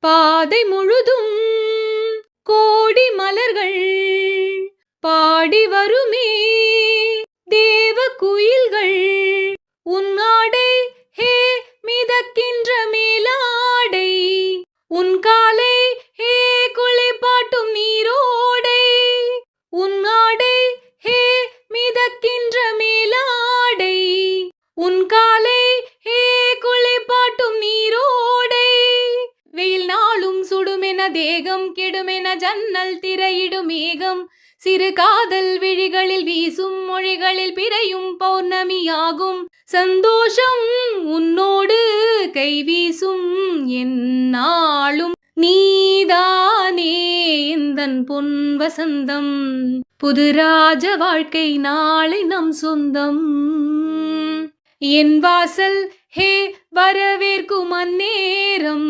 பாதை முழுதும் கோடி மலர்கள் பாடி வருமே தேவ குயில்கள் உன்னாடை ஹே மிதக்கின்ற மேலாடை உன் காலை ஹே குளிப்பாட்டும் நீரோடை உன்னாடை ஹே மிதக்கின்ற மேலாடை உன் காலை ஹே குளிப்பாட்டும் நீரோடை வெயில் நாளும் சுடுமென தேகம் கெடுமென ஜன்னல் திரையிடும் மேகம் சிறு காதல் விழிகளில் வீசும் மொழிகளில் பிறையும் பௌர்ணமியாகும் சந்தோஷம் உன்னோடு கைவீசும் என்னாலும் நீதானே எந்தன் பொன் வசந்தம் புது ராஜ வாழ்க்கை நாளை நம் சொந்தம் என் வாசல் ஹே வரவேற்கும் அந்நேரம்